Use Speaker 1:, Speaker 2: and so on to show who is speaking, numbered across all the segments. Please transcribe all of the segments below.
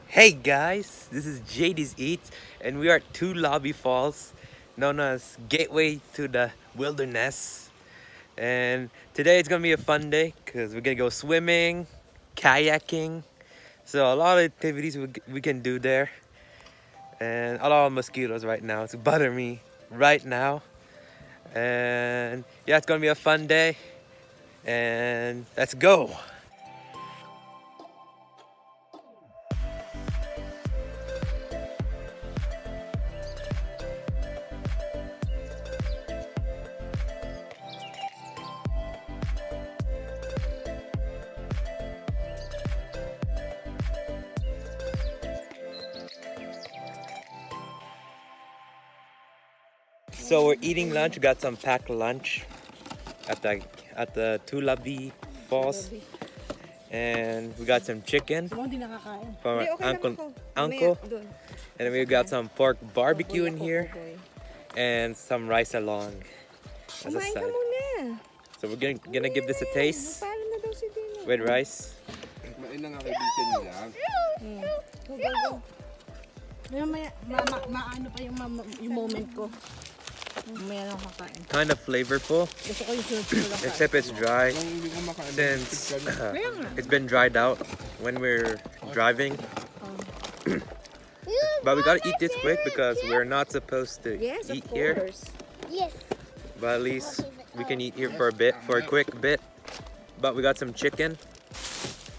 Speaker 1: Hey guys, this is JdizzEats and we are at Tulabi Falls, known as Gateway to the Wilderness. And today it's gonna be a fun day because we're gonna go swimming, kayaking. So a lot of activities we can do there. And a lot of mosquitoes right now. It's bothering me right now. And yeah, it's gonna be a fun day. And let's go. So we're eating lunch. We got some packed lunch at the Tulabi Falls, and we got some chicken from our uncle, and then we got some pork barbecue in here, and some rice along as a side. So we're gonna give this a taste with rice. Kind of flavorful, except it's dry since it's been dried out when we're driving. But we gotta eat this quick because we're not supposed to eat here.
Speaker 2: Yes.
Speaker 1: But at least we can eat here for a quick bit. But we got some chicken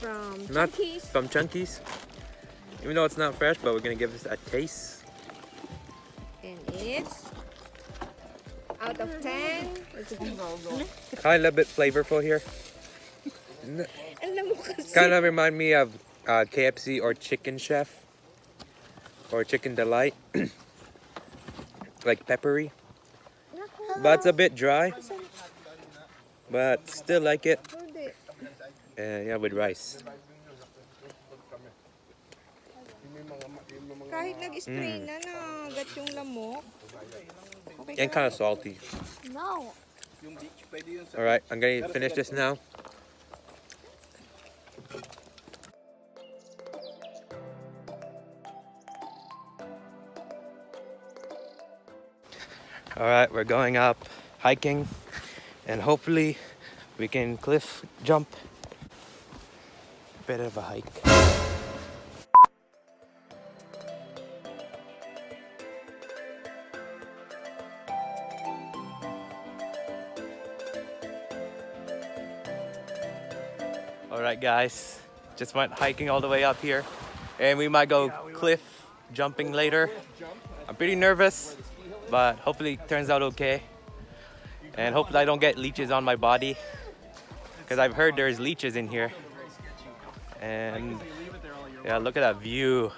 Speaker 1: from Chunky's. Even though it's not fresh, but we're gonna give this a taste.
Speaker 2: And it's out of 10. It's
Speaker 1: Kind of a bit flavorful here. Kind of remind me of KFC or Chicken Chef or Chicken Delight. Like peppery. But it's a bit dry. But still like it. Yeah, with rice.
Speaker 2: Kahit nag-spray na nagat yung lamok.
Speaker 1: And kind of salty.
Speaker 2: No.
Speaker 1: Alright, I'm gonna finish this now. Alright, we're going up hiking and hopefully we can cliff jump. Bit of a hike. Alright guys, just went hiking all the way up here and we might go cliff jumping later. I'm pretty nervous, but hopefully it turns out okay. And hopefully I don't get leeches on my body because I've heard there's leeches in here. And yeah, look at that view.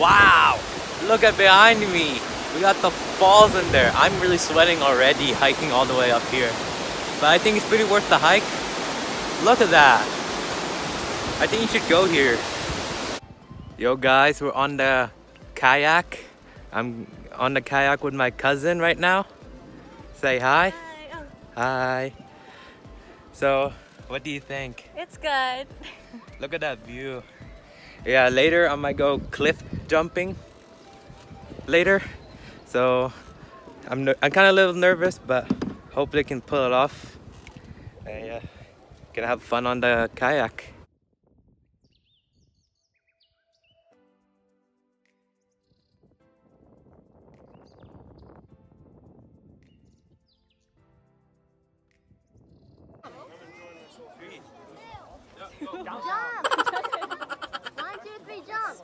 Speaker 1: Wow! Look at behind me. We got the falls in there. I'm really sweating already hiking all the way up here. But I think it's pretty worth the hike. Look at that. I think you should go here. Yo guys, we're on the kayak. I'm on the kayak with my cousin right now. Say hi. Hi. So, what do you think?
Speaker 3: It's good.
Speaker 1: Look at that view. Yeah, later I might go cliff jumping later. So I'm kind of a little nervous, but hopefully I can pull it off. And yeah, gonna have fun on the kayak.
Speaker 3: Jump! 1, 2, 3, jump!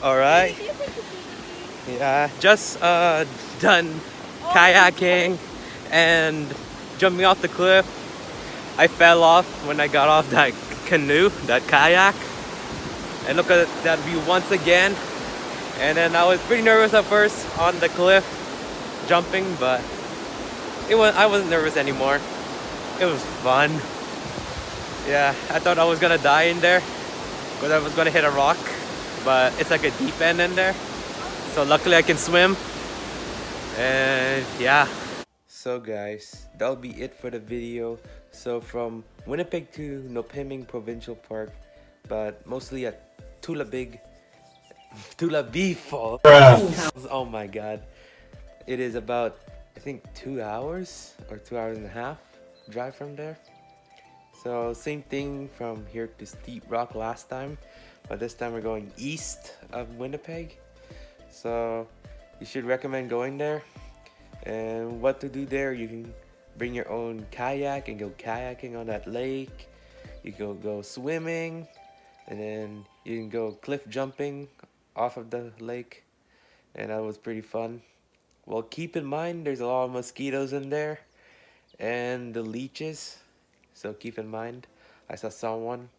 Speaker 1: All right. Yeah, just done kayaking and jumping off the cliff. I fell off when I got off that canoe, that kayak, and look at that view once again. And then I was pretty nervous at first on the cliff jumping, but I wasn't nervous anymore. It was fun. Yeah, I thought I was gonna die in there because I was gonna hit a rock, but it's like a deep end in there. So luckily I can swim. And yeah. So guys, that'll be it for the video. So from Winnipeg to Nopeming Provincial Park, but mostly at Tulabi Falls. Oh my god. It is about, I think, 2 hours or 2 hours and a half drive from there. So same thing from here to Steep Rock last time, but this time we're going east of Winnipeg. So you should recommend going there. And what to do there, you can bring your own kayak and go kayaking on that lake. You can go swimming, and then you can go cliff jumping off of the lake, and that was pretty fun. Well, keep in mind there's a lot of mosquitoes in there and the leeches, so keep in mind. I saw someone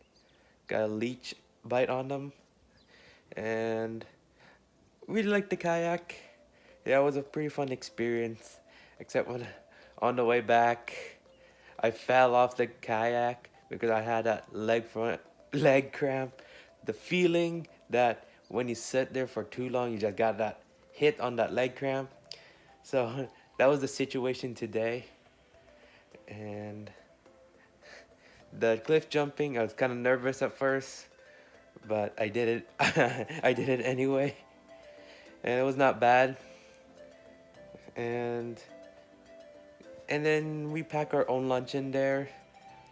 Speaker 1: got a leech bite on them, and really liked the kayak. Yeah, it was a pretty fun experience, except when on the way back I fell off the kayak because I had that leg cramp. The feeling that when you sit there for too long, you just got that hit on that leg cramp. So that was the situation today. And the cliff jumping, I was kind of nervous at first, but I did it. I did it anyway, and it was not bad. And then we pack our own lunch in there,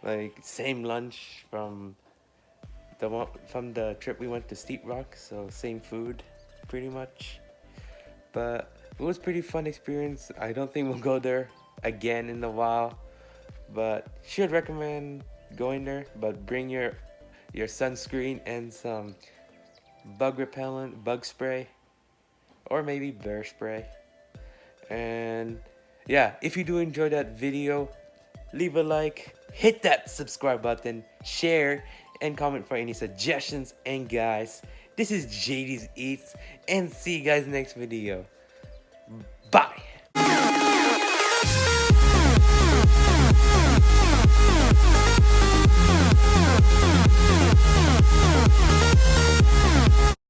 Speaker 1: like same lunch from the trip we went to Steep Rock, so same food pretty much. But it was pretty fun experience. I don't think we'll go there again in a while, but should recommend going there. But bring your sunscreen and some bug repellent, bug spray, or maybe bear spray. And yeah, if you do enjoy that video, leave a like, hit that subscribe button, share, and comment for any suggestions. And guys, this is JdizzEats, and see you guys next video. Bye.